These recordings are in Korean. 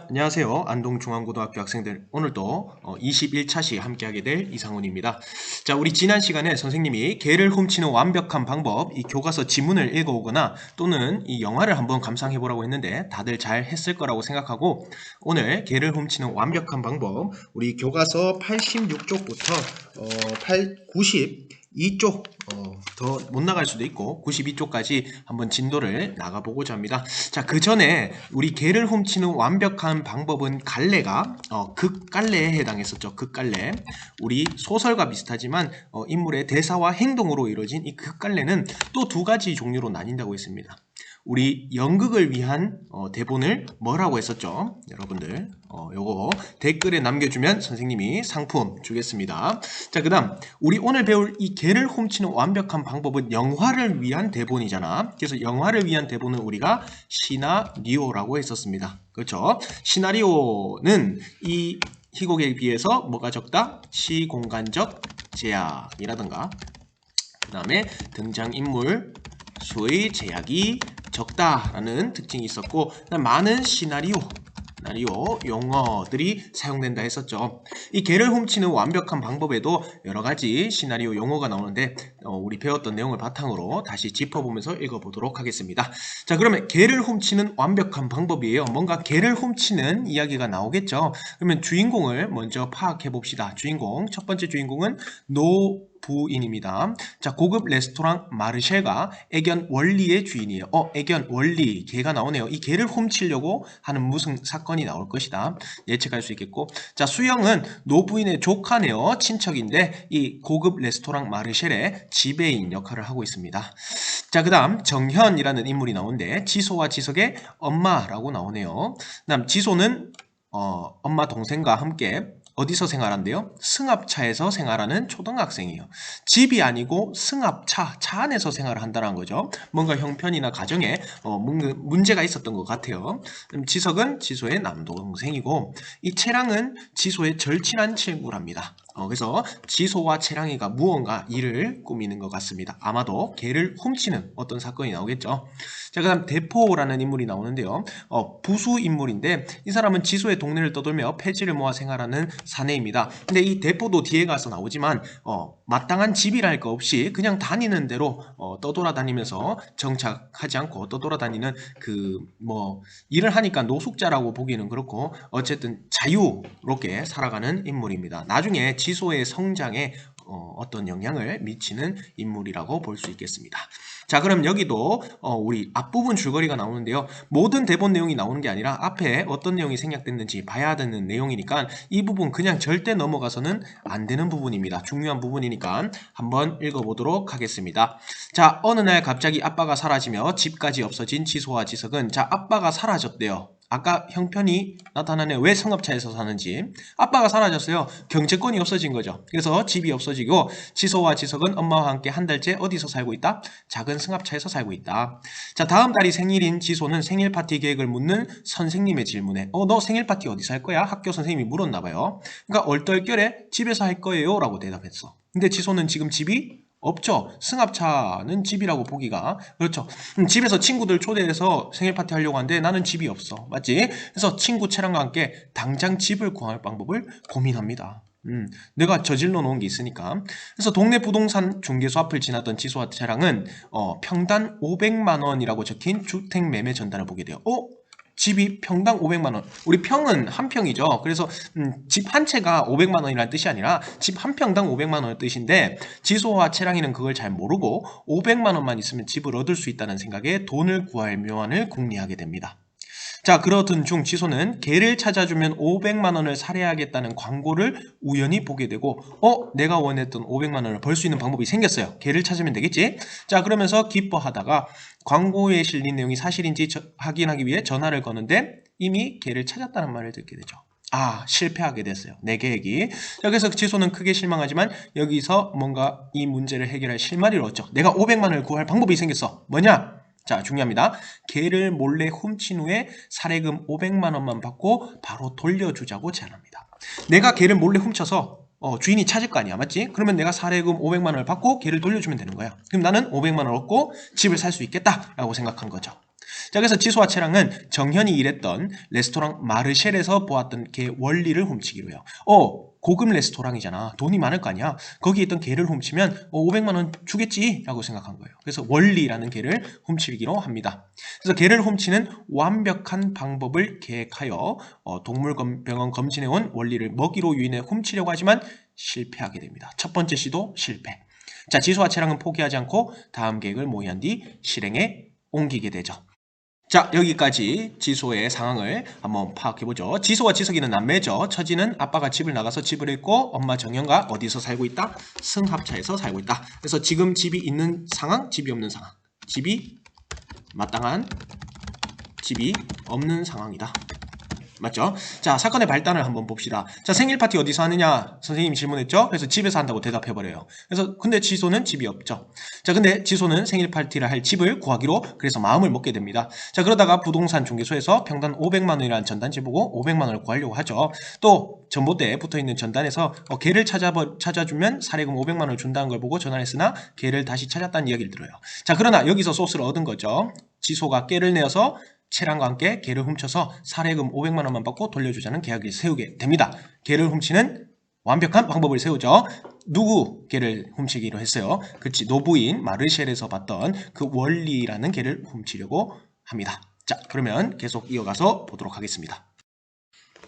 자, 안녕하세요. 안동중앙고등학교 학생들. 오늘도 21차 시 함께하게 될 이상훈입니다. 자, 우리 지난 시간에 선생님이 개를 훔치는 완벽한 방법, 이 교과서 지문을 읽어오거나 또는 이 영화를 한번 감상해보라고 했는데 다들 잘 했을 거라고 생각하고 오늘 개를 훔치는 완벽한 방법, 우리 교과서 86쪽부터 92쪽 더 못 나갈 수도 있고 92쪽까지 한번 진도를 나가보고자 합니다. 자, 그 전에 우리 개를 훔치는 완벽한 방법은 갈래가 극갈래에 해당했었죠. 극갈래. 우리 소설과 비슷하지만 인물의 대사와 행동으로 이루어진 이 극갈래는 또 두 가지 종류로 나뉜다고 했습니다. 우리 연극을 위한 대본을 뭐라고 했었죠? 여러분들 요거 댓글에 남겨주면 선생님이 상품 주겠습니다. 자, 그 다음 우리 오늘 배울 이 개를 훔치는 완벽한 방법은 영화를 위한 대본이잖아. 그래서 영화를 위한 대본은 우리가 시나리오라고 했었습니다. 그렇죠? 시나리오는 이 희곡에 비해서 뭐가 적다? 시공간적 제약이라든가 그 다음에 등장인물 수의 제약이 적다라는 특징이 있었고 많은 시나리오 용어들이 사용된다 했었죠. 이 개를 훔치는 완벽한 방법에도 여러 가지 시나리오 용어가 나오는데 우리 배웠던 내용을 바탕으로 다시 짚어보면서 읽어보도록 하겠습니다. 자, 그러면 개를 훔치는 완벽한 방법이에요. 뭔가 개를 훔치는 이야기가 나오겠죠. 그러면 주인공을 먼저 파악해 봅시다. 주인공, 첫 번째 주인공은 부인입니다. 자, 고급 레스토랑 마르셸가 애견 월리의 주인이에요. 애견 월리, 개가 나오네요. 이 개를 훔치려고 하는 무슨 사건이 나올 것이다. 예측할 수 있겠고. 자, 수영은 노부인의 조카네요. 친척인데 이 고급 레스토랑 마르셸의 지배인 역할을 하고 있습니다. 자, 그 다음 정현이라는 인물이 나오는데 지소와 지석의 엄마라고 나오네요. 그 다음 지소는 엄마 동생과 함께 어디서 생활한대요? 승합차에서 생활하는 초등학생이에요. 집이 아니고 승합차, 차 안에서 생활을 한다는 거죠. 뭔가 형편이나 가정에 문제가 있었던 것 같아요. 지석은 지소의 남동생이고 이 채랑은 지소의 절친한 친구랍니다. 그래서 지소와 채랑이가 무언가 일을 꾸미는 것 같습니다. 아마도 개를 훔치는 어떤 사건이 나오겠죠. 자, 그 다음 대포라는 인물이 나오는데요. 부수 인물인데 이 사람은 지소의 동네를 떠돌며 폐지를 모아 생활하는 사내입니다. 근데 이 대포도 뒤에 가서 나오지만 마땅한 집이라 할 거 없이 그냥 다니는 대로 떠돌아다니면서 정착하지 않고 떠돌아다니는 일을 하니까 노숙자라고 보기는 그렇고 어쨌든 자유롭게 살아가는 인물입니다. 나중에 지소의 성장에 어떤 영향을 미치는 인물이라고 볼 수 있겠습니다. 자, 그럼 여기도 우리 앞부분 줄거리가 나오는데요. 모든 대본 내용이 나오는 게 아니라 앞에 어떤 내용이 생략됐는지 봐야 되는 내용이니까 이 부분 그냥 절대 넘어가서는 안 되는 부분입니다. 중요한 부분이니까 한번 읽어보도록 하겠습니다. 자, 어느 날 갑자기 아빠가 사라지며 집까지 없어진 지소와 지석은 자, 아빠가 사라졌대요. 아까 형편이 나타나네. 왜 승합차에서 사는지. 아빠가 사라졌어요. 경제권이 없어진 거죠. 그래서 집이 없어지고 지소와 지석은 엄마와 함께 한 달째 어디서 살고 있다? 작은 승합차에서 살고 있다. 자, 다음 달이 생일인 지소는 생일 파티 계획을 묻는 선생님의 질문에 너 생일 파티 어디서 할 거야? 학교 선생님이 물었나 봐요. 그러니까 얼떨결에 집에서 할 거예요 라고 대답했어. 근데 지소는 지금 집이 없죠. 승합차는 집이라고 보기가 그렇죠. 집에서 친구들 초대해서 생일 파티 하려고 하는데 나는 집이 없어. 맞지? 그래서 친구 채랑과 함께 당장 집을 구할 방법을 고민합니다. 내가 저질러 놓은 게 있으니까. 그래서 동네 부동산 중개소 앞을 지나던 지소와 채랑은 평당 500만 원이라고 적힌 주택 매매 전단을 보게 돼요. 집이 평당 500만 원. 우리 평은 한 평이죠. 그래서 집 한 채가 500만 원이라는 뜻이 아니라 집 한 평당 500만 원의 뜻인데 지소와 채랑이는 그걸 잘 모르고 500만 원만 있으면 집을 얻을 수 있다는 생각에 돈을 구할 묘안을 궁리하게 됩니다. 자, 그러던 중 지소는 개를 찾아주면 500만 원을 살해하겠다는 광고를 우연히 보게 되고 내가 원했던 500만 원을 벌 수 있는 방법이 생겼어요. 개를 찾으면 되겠지? 자, 그러면서 기뻐하다가 광고에 실린 내용이 사실인지 확인하기 위해 전화를 거는데 이미 개를 찾았다는 말을 듣게 되죠. 실패하게 됐어요. 내 계획이. 자, 그래서 지소는 크게 실망하지만 여기서 뭔가 이 문제를 해결할 실마리를 얻죠. 내가 500만 원을 구할 방법이 생겼어. 뭐냐? 자, 중요합니다. 개를 몰래 훔친 후에 살해금 500만 원만 받고 바로 돌려주자고 제안합니다. 내가 개를 몰래 훔쳐서 주인이 찾을 거 아니야. 맞지? 그러면 내가 살해금 500만 원을 받고 개를 돌려주면 되는 거야. 그럼 나는 500만 원 얻고 집을 살 수 있겠다라고 생각한 거죠. 자, 그래서 지소와 채랑은 정현이 일했던 레스토랑 마르쉘에서 보았던 개 원리를 훔치기로 해요. 고급 레스토랑이잖아. 돈이 많을 거 아니야. 거기에 있던 개를 훔치면 500만 원 주겠지 라고 생각한 거예요. 그래서 원리라는 개를 훔치기로 합니다. 그래서 개를 훔치는 완벽한 방법을 계획하여 동물병원 검진해온 원리를 먹이로 유인해 훔치려고 하지만 실패하게 됩니다. 첫 번째 시도 실패. 자, 지소와 채랑은 포기하지 않고 다음 계획을 모의한 뒤 실행에 옮기게 되죠. 자, 여기까지 지소의 상황을 한번 파악해보죠. 지소와 지석이는 남매죠. 처지는 아빠가 집을 나가서 집을 잃고 엄마 정현과 어디서 살고 있다? 승합차에서 살고 있다. 그래서 지금 집이 있는 상황, 집이 없는 상황. 집이 마땅한 집이 없는 상황이다. 맞죠? 자, 사건의 발단을 한번 봅시다. 자, 생일 파티 어디서 하느냐? 선생님이 질문했죠? 그래서 집에서 한다고 대답해버려요. 그래서 근데 지소는 집이 없죠. 자, 근데 지소는 생일 파티를 할 집을 구하기로 그래서 마음을 먹게 됩니다. 자, 그러다가 부동산 중개소에서 평당 500만 원이라는 전단지 보고 500만 원을 구하려고 하죠. 또 전봇대에 붙어있는 전단에서 개를 찾아주면 사례금 500만 원을 준다는 걸 보고 전화를 했으나 개를 다시 찾았다는 이야기를 들어요. 자, 그러나 여기서 소스를 얻은 거죠. 지소가 깨를 내어서 채랑과 함께 개를 훔쳐서 사례금 500만 원만 받고 돌려주자는 계약을 세우게 됩니다. 개를 훔치는 완벽한 방법을 세우죠. 누구 개를 훔치기로 했어요? 그치, 노부인 마르쉘에서 봤던 그 원리라는 개를 훔치려고 합니다. 자, 그러면 계속 이어가서 보도록 하겠습니다.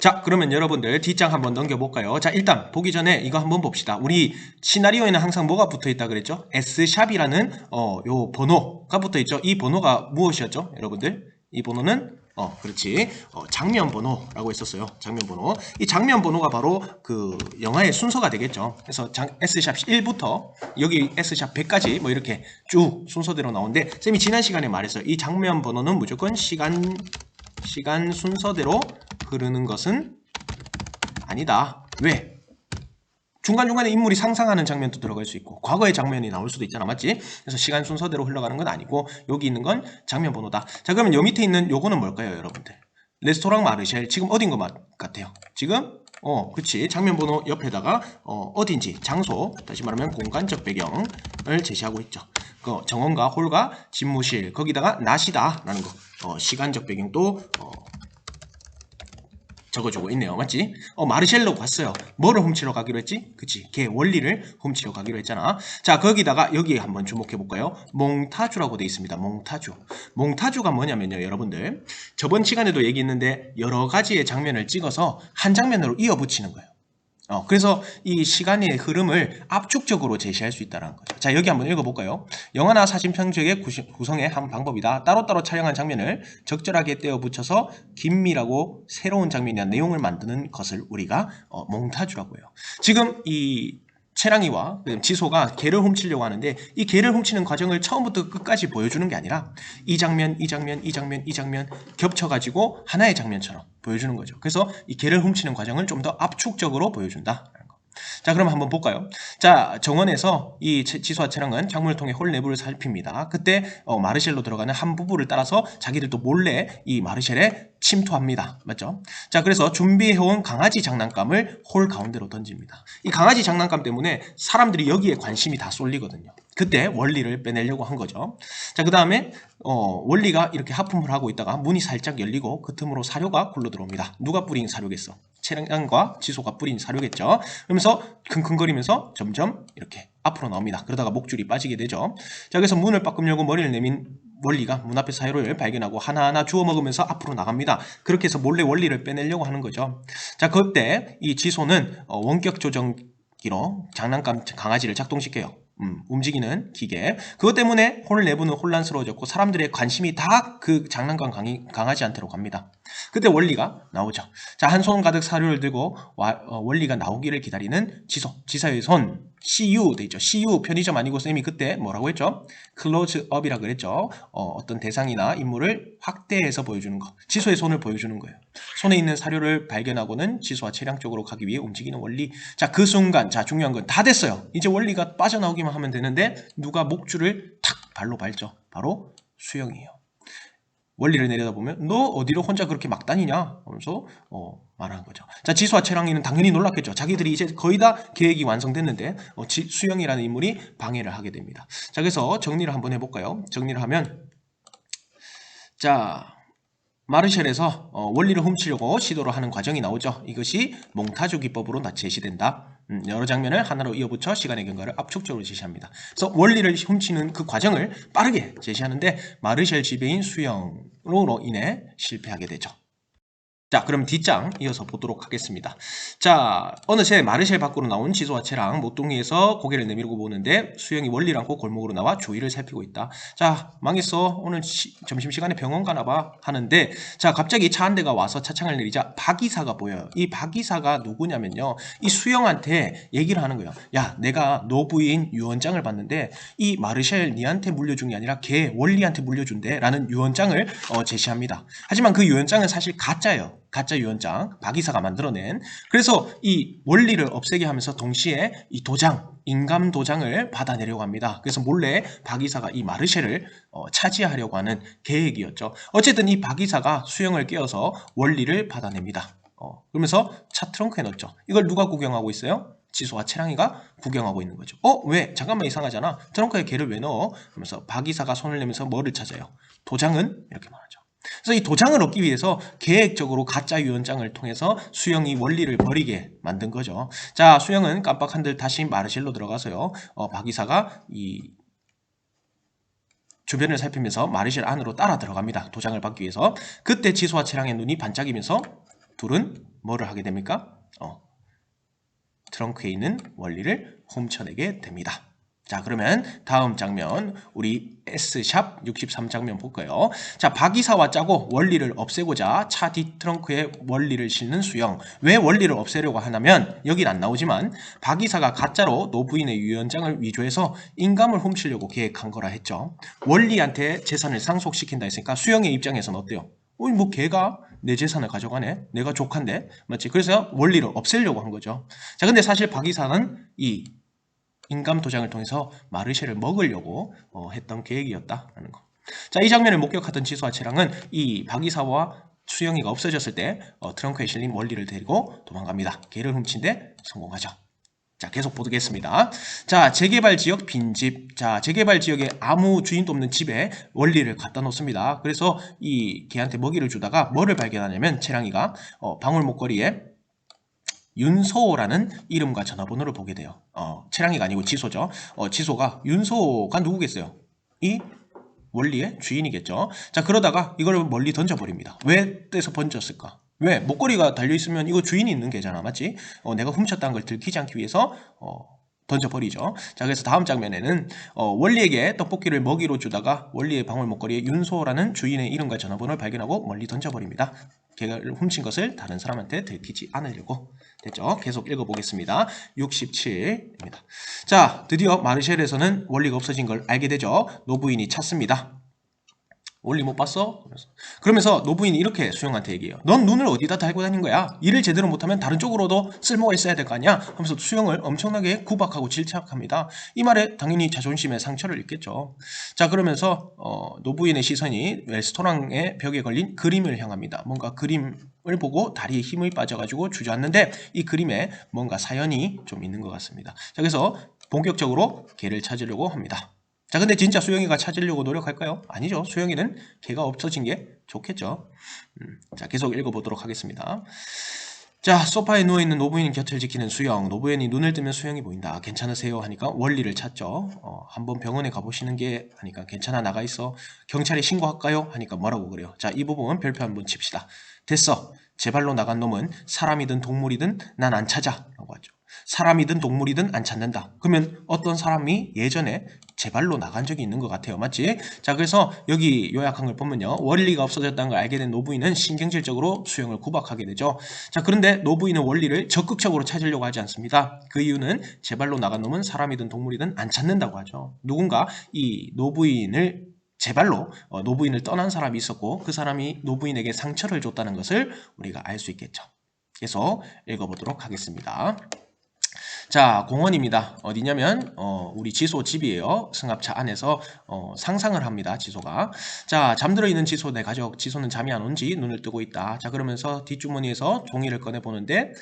자, 그러면 여러분들 뒷장 한번 넘겨볼까요? 자, 일단 보기 전에 이거 한번 봅시다. 우리 시나리오에는 항상 뭐가 붙어있다 그랬죠? S샵이라는 요 번호가 붙어있죠. 이 번호가 무엇이었죠? 여러분들? 이 번호는 그렇지. 장면 번호라고 했었어요. 장면 번호. 이 장면 번호가 바로 그 영화의 순서가 되겠죠. 그래서 S샵 1부터 여기 S샵 100까지 뭐 이렇게 쭉 순서대로 나오는데 쌤이 지난 시간에 말했어요. 이 장면 번호는 무조건 시간 순서대로 흐르는 것은 아니다. 왜? 중간중간에 인물이 상상하는 장면도 들어갈 수 있고 과거의 장면이 나올 수도 있잖아. 맞지? 그래서 시간 순서대로 흘러가는 건 아니고 여기 있는 건 장면 번호다. 자, 그러면 요 밑에 있는 요거는 뭘까요, 여러분들? 레스토랑 마르쉘. 지금 어딘 것 같아요? 지금 그치. 장면 번호 옆에다가 어딘지 장소, 다시 말하면 공간적 배경을 제시하고 있죠. 그 정원과 홀과 집무실, 거기다가 낮이다 라는 거. 시간적 배경도 적어주고 있네요. 맞지? 마르쉘로 갔어요. 뭐를 훔치러 가기로 했지? 그치? 걔 원리를 훔치러 가기로 했잖아. 자, 거기다가 여기에 한번 주목해볼까요? 몽타주라고 돼 있습니다. 몽타주. 몽타주가 뭐냐면요, 여러분들. 저번 시간에도 얘기했는데 여러 가지의 장면을 찍어서 한 장면으로 이어붙이는 거예요. 그래서 이 시간의 흐름을 압축적으로 제시할 수 있다는 거죠. 자, 여기 한번 읽어볼까요? 영화나 사진 편집의 구성의 한 방법이다. 따로따로 촬영한 장면을 적절하게 떼어 붙여서 긴밀하고 새로운 장면이나 내용을 만드는 것을 우리가 몽타주라고 해요. 지금 이 채랑이와 지소가 개를 훔치려고 하는데 이 개를 훔치는 과정을 처음부터 끝까지 보여주는 게 아니라 이 장면 겹쳐가지고 하나의 장면처럼 보여주는 거죠. 그래서 이 개를 훔치는 과정을 좀 더 압축적으로 보여준다. 자, 그럼 한번 볼까요? 자, 정원에서 이 지소와 채랑은 창문을 통해 홀 내부를 살핍니다. 그때 마르쉘로 들어가는 한 부부를 따라서 자기들도 몰래 이 마르쉘에 침투합니다. 맞죠? 자, 그래서 준비해온 강아지 장난감을 홀 가운데로 던집니다. 이 강아지 장난감 때문에 사람들이 여기에 관심이 다 쏠리거든요. 그때 원리를 빼내려고 한 거죠. 자, 그 다음에 원리가 이렇게 하품을 하고 있다가 문이 살짝 열리고 그 틈으로 사료가 굴러 들어옵니다. 누가 뿌린 사료겠어? 채랑과 지소가 뿌린 사료겠죠. 그러면서 킁킁거리면서 점점 이렇게 앞으로 나옵니다. 그러다가 목줄이 빠지게 되죠. 자, 그래서 문을 빠끔 열고 머리를 내민 원리가 문 앞에 사료를 발견하고 하나하나 주워 먹으면서 앞으로 나갑니다. 그렇게 해서 몰래 원리를 빼내려고 하는 거죠. 자, 그때 이 지소는 원격 조정기로 장난감 강아지를 작동시켜요. 움직이는 기계. 그것 때문에 홀 내부는 혼란스러워졌고 사람들의 관심이 다 그 장난감 강아지한테로 갑니다. 그때 원리가 나오죠. 자, 한 손 가득 사료를 들고 원리가 나오기를 기다리는 지사의 손. CU 돼 있죠. CU 편의점 아니고 쌤이 그때 뭐라고 했죠? 클로즈 업이라 그랬죠. 어떤 대상이나 인물을 확대해서 보여주는 거. 지소의 손을 보여주는 거예요. 손에 있는 사료를 발견하고는 지소와 채랑 쪽으로 가기 위해 움직이는 원리. 자, 그 순간, 자, 중요한 건 다 됐어요. 이제 원리가 빠져나오기만 하면 되는데 누가 목줄을 탁 발로 밟죠. 바로 수영이에요. 원리를 내려다보면 너 어디로 혼자 그렇게 막 다니냐 하면서 말하는 거죠. 자, 지수와 채랑이는 당연히 놀랐겠죠. 자기들이 이제 거의 다 계획이 완성됐는데 수영이라는 인물이 방해를 하게 됩니다. 자, 그래서 정리를 한번 해볼까요? 정리를 하면 자, 마르쉘에서 원리를 훔치려고 시도를 하는 과정이 나오죠. 이것이 몽타주 기법으로 제시된다. 여러 장면을 하나로 이어붙여 시간의 경과를 압축적으로 제시합니다. 그래서 원리를 훔치는 그 과정을 빠르게 제시하는데 마르쉘 지배인 수영으로 인해 실패하게 되죠. 자, 그럼 뒷장 이어서 보도록 하겠습니다. 자, 어느새 마르쉘 밖으로 나온 지소와 채랑 모퉁이에서 고개를 내밀고 보는데 수영이 원리를 안고 골목으로 나와 주위를 살피고 있다. 자, 망했어. 오늘 점심시간에 병원 가나봐 하는데, 자, 갑자기 차 한 대가 와서 차창을 내리자 박이사가 보여요. 이 박이사가 누구냐면요, 이 수영한테 얘기를 하는 거예요. 야, 내가 너 부인 유언장을 봤는데 이 마르쉘 니한테 물려준 게 아니라 걔 원리한테 물려준대 라는 유언장을 제시합니다. 하지만 그 유언장은 사실 가짜예요. 가짜 유언장, 박이사가 만들어낸. 그래서 이 원리를 없애게 하면서 동시에 이 도장, 인감 도장을 받아내려고 합니다. 그래서 몰래 박이사가 이 마르쉘을 차지하려고 하는 계획이었죠. 어쨌든 이 박이사가 수영을 깨워서 원리를 받아냅니다. 그러면서 차 트렁크에 넣었죠. 이걸 누가 구경하고 있어요? 지소와 채랑이가 구경하고 있는 거죠. 왜? 잠깐만, 이상하잖아. 트렁크에 걔를 왜 넣어? 그러면서 박이사가 손을 내면서 뭐를 찾아요? 도장은? 이렇게 말하죠. 그래서 이 도장을 얻기 위해서 계획적으로 가짜 유언장을 통해서 수영이 원리를 버리게 만든 거죠. 자, 수영은 깜빡 한들 다시 마르쉘로 들어가서요. 박이사가 이 주변을 살피면서 마르쉘 안으로 따라 들어갑니다. 도장을 받기 위해서. 그때 지소와 채랑의 눈이 반짝이면서 둘은 뭐를 하게 됩니까? 트렁크에 있는 원리를 훔쳐내게 됩니다. 자, 그러면 다음 장면 우리 S샵 63장면 볼까요? 자, 박이사와 짜고 원리를 없애고자 차 뒷 트렁크에 원리를 싣는 수영. 왜 원리를 없애려고 하냐면 여긴 안 나오지만 박이사가 가짜로 노부인의 유언장을 위조해서 인감을 훔치려고 계획한 거라 했죠. 원리한테 재산을 상속시킨다 했으니까 수영의 입장에서는 어때요? 뭐 걔가 내 재산을 가져가네? 내가 조카인데? 맞지? 그래서 원리를 없애려고 한 거죠. 자, 근데 사실 박이사는 이 인감 도장을 통해서 마르쉘을 먹으려고 했던 계획이었다라는 거. 자, 이 장면을 목격하던 지수와 채랑은 이 박이사와 수영이가 없어졌을 때 트렁크에 실린 원리를 데리고 도망갑니다. 걔를 훔친 데 성공하죠. 자, 계속 보겠습니다. 자, 재개발 지역 빈집. 자, 재개발 지역에 아무 주인도 없는 집에 원리를 갖다 놓습니다. 그래서 이 걔한테 먹이를 주다가 뭐를 발견하냐면 채랑이가 방울 목걸이에 윤소라는 이름과 전화번호를 보게 돼요. 채랑이가 아니고 지소죠. 지소가 윤소가 누구겠어요? 이 원리의 주인이겠죠. 자, 그러다가 이걸 멀리 던져버립니다. 왜 떼서 던졌을까? 왜? 목걸이가 달려있으면 이거 주인이 있는 게잖아. 맞지? 내가 훔쳤다는 걸 들키지 않기 위해서 던져버리죠. 자, 그래서 다음 장면에는 원리에게 떡볶이를 먹이로 주다가 원리의 방울 목걸이에 윤소라는 주인의 이름과 전화번호를 발견하고 멀리 던져버립니다. 걔가 훔친 것을 다른 사람한테 들키지 않으려고. 됐죠? 계속 읽어보겠습니다. 67입니다. 자, 드디어 마르쉘에서는 원리가 없어진 걸 알게 되죠. 노부인이 찾습니다. 원리 못 봤어? 그러면서 노부인이 이렇게 수영한테 얘기해요. 넌 눈을 어디다 달고 다닌 거야? 일을 제대로 못하면 다른 쪽으로도 쓸모가 있어야 될 거 아니야? 하면서 수영을 엄청나게 구박하고 질책합니다. 이 말에 당연히 자존심에 상처를 입겠죠. 자, 그러면서 노부인의 시선이 레스토랑의 벽에 걸린 그림을 향합니다. 뭔가 그림을 보고 다리에 힘이 빠져가지고 주저앉는데 이 그림에 뭔가 사연이 좀 있는 것 같습니다. 자, 그래서 본격적으로 걔를 찾으려고 합니다. 자, 근데 진짜 수영이가 찾으려고 노력할까요? 아니죠. 수영이는 걔가 없어진 게 좋겠죠. 자, 계속 읽어보도록 하겠습니다. 자, 소파에 누워있는 노부인 곁을 지키는 수영. 노부인이 눈을 뜨면 수영이 보인다. 괜찮으세요? 하니까 원리를 찾죠. 한번 병원에 가보시는 게 하니까 괜찮아, 나가 있어. 경찰에 신고할까요? 하니까 뭐라고 그래요? 자, 이 부분 별표 한번 칩시다. 됐어. 제 발로 나간 놈은 사람이든 동물이든 난 안 찾아. 라고 하죠. 사람이든 동물이든 안 찾는다. 그러면 어떤 사람이 예전에 제 발로 나간 적이 있는 것 같아요. 맞지? 자, 그래서 여기 요약한 걸 보면요. 원리가 없어졌다는 걸 알게 된 노부인은 신경질적으로 수영을 구박하게 되죠. 자, 그런데 노부인은 원리를 적극적으로 찾으려고 하지 않습니다. 그 이유는 제 발로 나간 놈은 사람이든 동물이든 안 찾는다고 하죠. 누군가 이 노부인을 제 발로 노부인을 떠난 사람이 있었고 그 사람이 노부인에게 상처를 줬다는 것을 우리가 알 수 있겠죠. 계속 읽어보도록 하겠습니다. 자, 공원입니다. 어디냐면 우리 지소 집이에요. 승합차 안에서 상상을 합니다. 지소가. 자, 잠들어 있는 지소 내 가족. 지소는 잠이 안 온지 눈을 뜨고 있다. 자, 그러면서 뒷주머니에서 종이를 꺼내 보는데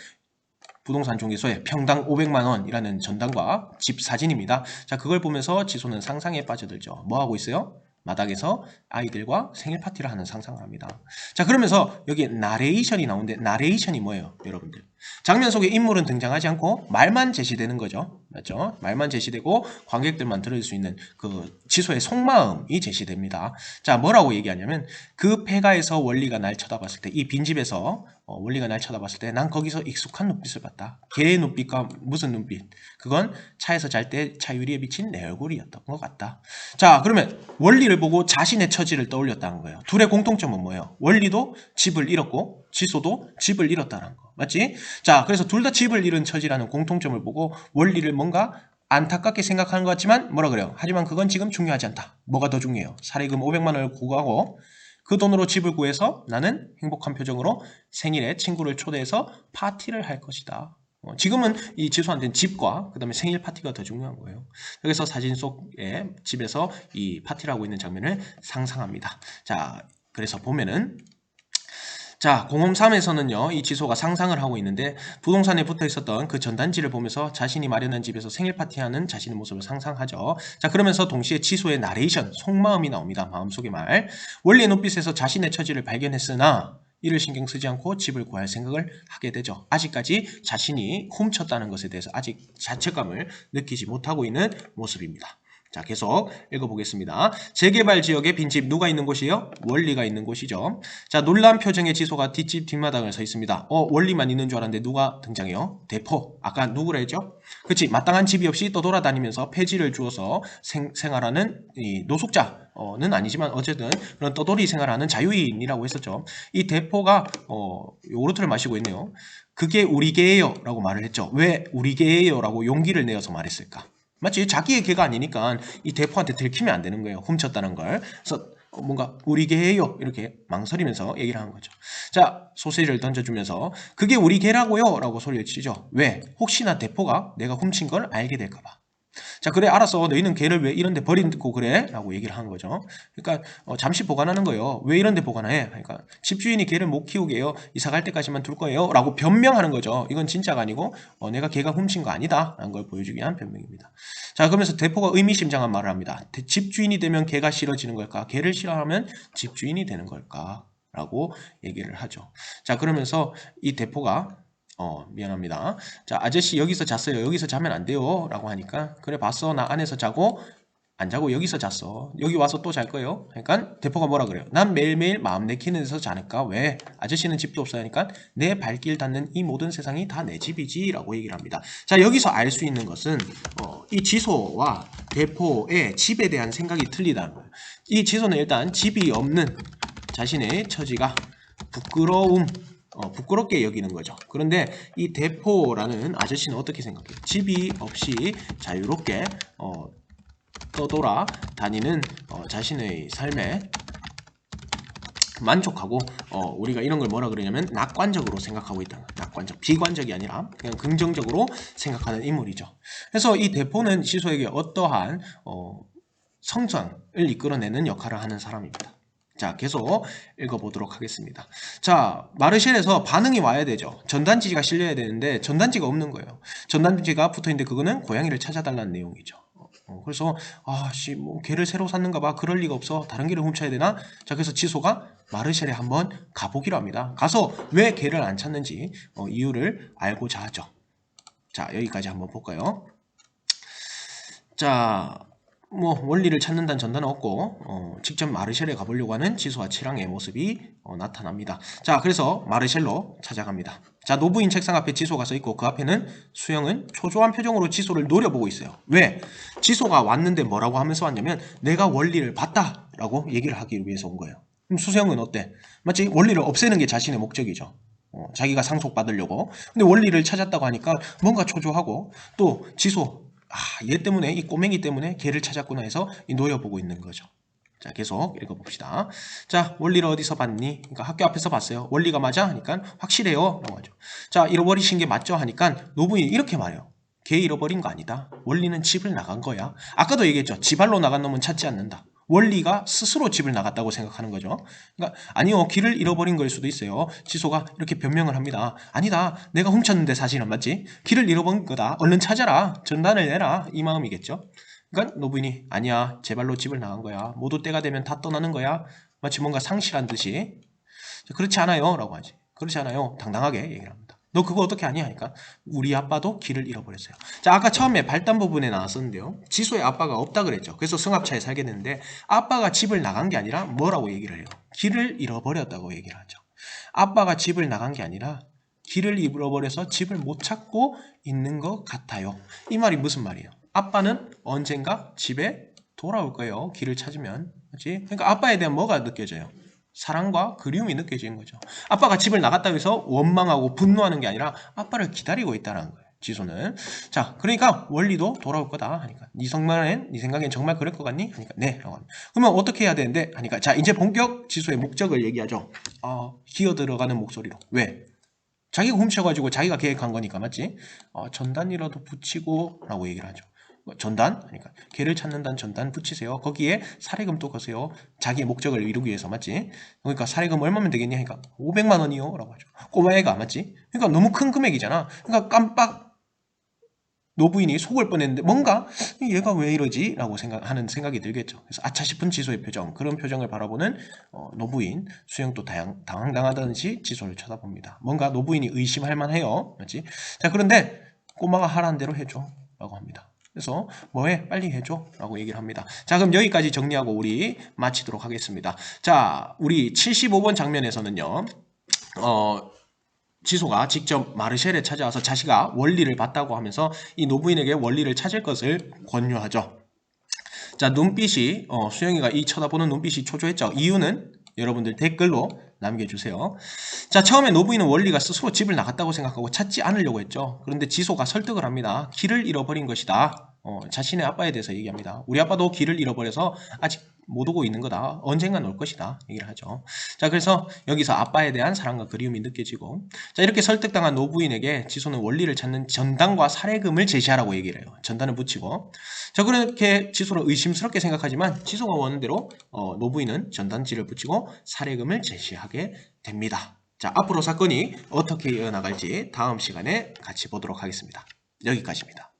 부동산 중개소에 평당 500만 원이라는 전당과 집 사진입니다. 자, 그걸 보면서 지소는 상상에 빠져들죠. 뭐 하고 있어요? 마당에서 아이들과 생일 파티를 하는 상상을 합니다. 자, 그러면서 여기 나레이션이 나오는데 나레이션이 뭐예요, 여러분들? 장면 속에 인물은 등장하지 않고 말만 제시되는 거죠. 맞죠? 말만 제시되고 관객들만 들을 수 있는 그 지소의 속마음이 제시됩니다. 자, 뭐라고 얘기하냐면 그 폐가에서 원리가 날 쳐다봤을 때, 이 빈집에서 원리가 날 쳐다봤을 때 난 거기서 익숙한 눈빛을 봤다. 걔의 눈빛과 무슨 눈빛? 그건 차에서 잘 때 차 유리에 비친 내 얼굴이었던 것 같다. 자, 그러면 원리를 보고 자신의 처지를 떠올렸다는 거예요. 둘의 공통점은 뭐예요? 원리도 집을 잃었고 지소도 집을 잃었다는 거. 맞지? 자, 그래서 둘 다 집을 잃은 처지라는 공통점을 보고 원리를 뭔가 안타깝게 생각하는 것 같지만 뭐라 그래요? 하지만 그건 지금 중요하지 않다. 뭐가 더 중요해요? 사례금 500만 원을 구하고 그 돈으로 집을 구해서 나는 행복한 표정으로 생일에 친구를 초대해서 파티를 할 것이다. 지금은 이 지소한테는 집과 그 다음에 생일 파티가 더 중요한 거예요. 그래서 사진 속에 집에서 이 파티를 하고 있는 장면을 상상합니다. 자, 그래서 보면은 자, 공홈 3에서는요, 이 지소가 상상을 하고 있는데 부동산에 붙어 있었던 그 전단지를 보면서 자신이 마련한 집에서 생일 파티하는 자신의 모습을 상상하죠. 자, 그러면서 동시에 지소의 나레이션, 속마음이 나옵니다. 마음속의 말. 원리의 눈빛에서 자신의 처지를 발견했으나 이를 신경 쓰지 않고 집을 구할 생각을 하게 되죠. 아직까지 자신이 훔쳤다는 것에 대해서 아직 자책감을 느끼지 못하고 있는 모습입니다. 자, 계속 읽어보겠습니다. 재개발 지역에 빈집 누가 있는 곳이에요? 원리가 있는 곳이죠. 자, 놀란 표정의 지소가 뒷집 뒷마당을 서 있습니다. 원리만 있는 줄 알았는데 누가 등장해요? 대포. 아까 누구라 했죠? 그치, 마땅한 집이 없이 떠돌아다니면서 폐지를 주어서 생활하는 이 노숙자는 아니지만 어쨌든 그런 떠돌이 생활하는 자유인이라고 했었죠. 이 대포가 요구르트를 마시고 있네요. 그게 우리 개예요 라고 말을 했죠. 왜 우리 개예요 라고 용기를 내어서 말했을까? 맞지? 자기의 개가 아니니까 이 대포한테 들키면 안 되는 거예요. 훔쳤다는 걸. 그래서 뭔가 우리 개예요 이렇게 망설이면서 얘기를 하는 거죠. 자, 소세지를 던져주면서 그게 우리 개라고요 라고 소리를 치죠. 왜? 혹시나 대포가 내가 훔친 걸 알게 될까 봐. 자, 그래, 알았어. 너희는 개를 왜 이런 데 버리고 그래? 라고 얘기를 하는 거죠. 그러니까 잠시 보관하는 거예요. 왜 이런 데 보관해? 그러니까 집주인이 개를 못 키우게 해요. 이사 갈 때까지만 둘 거예요. 라고 변명하는 거죠. 이건 진짜가 아니고 내가 개가 훔친 거 아니다. 라는 걸 보여주기 위한 변명입니다. 자, 그러면서 대포가 의미심장한 말을 합니다. 집주인이 되면 개가 싫어지는 걸까? 개를 싫어하면 집주인이 되는 걸까? 라고 얘기를 하죠. 자, 그러면서 이 대포가 미안합니다. 자, 아저씨 여기서 잤어요. 여기서 자면 안 돼요. 라고 하니까 그래 봤어. 나 안에서 자고 안 자고 여기서 잤어. 여기 와서 또 잘 거예요. 그러니까 대포가 뭐라 그래요? 난 매일매일 마음 내키는 데서 자니까 왜? 아저씨는 집도 없어야 하니까 내 발길 닿는 이 모든 세상이 다 내 집이지 라고 얘기를 합니다. 자, 여기서 알 수 있는 것은 이 지소와 대포의 집에 대한 생각이 틀리다는 거예요. 이 지소는 일단 집이 없는 자신의 처지가 부끄럽게 여기는 거죠. 그런데 이 대포라는 아저씨는 어떻게 생각해요? 집이 없이 자유롭게 떠돌아 다니는 자신의 삶에 만족하고 우리가 이런 걸 뭐라 그러냐면 낙관적으로 생각하고 있다는 거예요. 낙관적, 비관적이 아니라 그냥 긍정적으로 생각하는 인물이죠. 그래서 이 대포는 지소에게 어떠한 성장을 이끌어내는 역할을 하는 사람입니다. 자, 계속 읽어보도록 하겠습니다. 자, 마르쉘에서 반응이 와야 되죠. 전단지가 실려야 되는데 전단지가 없는 거예요. 전단지가 붙어있는데 그거는 고양이를 찾아달라는 내용이죠. 그래서 뭐 개를 새로 샀는가 봐. 그럴 리가 없어. 다른 개를 훔쳐야 되나? 자, 그래서 지소가 마르쉘에 한번 가보기로 합니다. 가서 왜 개를 안 찾는지 이유를 알고자 하죠. 자, 여기까지 한번 볼까요? 자, 뭐 원리를 찾는다는 전단은 없고 직접 마르쉘에 가보려고 하는 지소와 칠랑의 모습이 나타납니다. 자, 그래서 마르쉘로 찾아갑니다. 자, 노부인 책상 앞에 지소가 서 있고 그 앞에는 수영은 초조한 표정으로 지소를 노려보고 있어요. 왜? 지소가 왔는데 뭐라고 하면서 왔냐면 내가 원리를 봤다 라고 얘기를 하기 위해서 온 거예요. 그럼 수영은 어때? 마치 원리를 없애는 게 자신의 목적이죠. 자기가 상속받으려고. 근데 원리를 찾았다고 하니까 뭔가 초조하고 또 지소 얘 때문에, 이 꼬맹이 때문에 걔를 찾았구나 해서 노려보고 있는 거죠. 자, 계속 읽어봅시다. 자, 원리를 어디서 봤니? 그러니까 학교 앞에서 봤어요. 원리가 맞아? 하니까 확실해요. 라고 하죠. 자, 잃어버리신 게 맞죠? 하니까 노부인이 이렇게 말해요. 걔 잃어버린 거 아니다. 원리는 집을 나간 거야. 아까도 얘기했죠. 지발로 나간 놈은 찾지 않는다. 원리가 스스로 집을 나갔다고 생각하는 거죠. 그러니까 아니요, 길을 잃어버린 걸 수도 있어요. 지소가 이렇게 변명을 합니다. 아니다, 내가 훔쳤는데 사실은 맞지? 길을 잃어버린 거다. 얼른 찾아라. 전단을 내라. 이 마음이겠죠. 그러니까 노부인이 아니야, 제 발로 집을 나간 거야, 모두 때가 되면 다 떠나는 거야, 마치 뭔가 상실한 듯이. 그렇지 않아요 라고 하지. 그렇지 않아요, 당당하게 얘기를 합니다. 너 그거 어떻게 아니? 하니까 우리 아빠도 길을 잃어버렸어요. 자, 아까 처음에 발단 부분에 나왔었는데요, 지소의 아빠가 없다 그랬죠. 그래서 승합차에 살게 됐는데 아빠가 집을 나간 게 아니라 뭐라고 얘기를 해요? 길을 잃어버렸다고 얘기를 하죠. 아빠가 집을 나간 게 아니라 길을 잃어버려서 집을 못 찾고 있는 것 같아요. 이 말이 무슨 말이에요? 아빠는 언젠가 집에 돌아올 거예요, 길을 찾으면. 그렇지? 그러니까 아빠에 대한 뭐가 느껴져요? 사랑과 그리움이 느껴지는 거죠. 아빠가 집을 나갔다고 해서 원망하고 분노하는 게 아니라 아빠를 기다리고 있다는 거예요, 지소는. 자, 그러니까 원리도 돌아올 거다 하니까, 네 생각엔 정말 그럴 것 같니? 하니까 네. 그러면 어떻게 해야 되는데? 하니까, 자, 이제 본격 지소의 목적을 얘기하죠. 기어 들어가는 목소리로. 왜? 자기가 훔쳐가지고 자기가 계획한 거니까, 맞지? 전단이라도 붙이고 라고 얘기를 하죠. 전단? 그러니까 개를 찾는다는 전단 붙이세요. 거기에 사례금도 거세요. 자기의 목적을 이루기 위해서, 맞지? 그러니까 사례금 얼마면 되겠니? 하니까 500만 원이요 라고 하죠. 꼬마애가, 맞지? 그러니까 너무 큰 금액이잖아. 그러니까 깜빡 노부인이 속을 뻔했는데 뭔가 얘가 왜 이러지? 라고 하는 생각이 들겠죠. 그래서 아차 싶은 지소의 표정, 그런 표정을 바라보는 노부인. 수영도 당황당하듯이 지소를 쳐다봅니다. 뭔가 노부인이 의심할 만해요, 맞지? 자, 그런데 꼬마가 하라는 대로 해줘 라고 합니다. 그래서 뭐해? 빨리 해줘 라고 얘기를 합니다. 자, 그럼 여기까지 정리하고 우리 마치도록 하겠습니다. 자, 우리 75번 장면에서는요, 지소가 직접 마르셀에 찾아와서 자기가 원리를 봤다고 하면서 이 노부인에게 원리를 찾을 것을 권유하죠. 자, 눈빛이 수영이가 이 쳐다보는 눈빛이 초조했죠. 이유는 여러분들 댓글로 남겨주세요. 자, 처음에 노부인은 원리가 스스로 집을 나갔다고 생각하고 찾지 않으려고 했죠. 그런데 지소가 설득을 합니다. 길을 잃어버린 것이다. 자신의 아빠에 대해서 얘기합니다. 우리 아빠도 길을 잃어버려서 아직 못 오고 있는 거다. 언젠간 올 것이다. 얘기를 하죠. 자, 그래서 여기서 아빠에 대한 사랑과 그리움이 느껴지고, 자, 이렇게 설득당한 노부인에게 지소는 원리를 찾는 전단과 사례금을 제시하라고 얘기를 해요. 전단을 붙이고. 자, 그렇게 지소는 의심스럽게 생각하지만 지소가 원하는 대로 노부인은 전단지를 붙이고 사례금을 제시하게 됩니다. 자, 앞으로 사건이 어떻게 이어나갈지 다음 시간에 같이 보도록 하겠습니다. 여기까지입니다.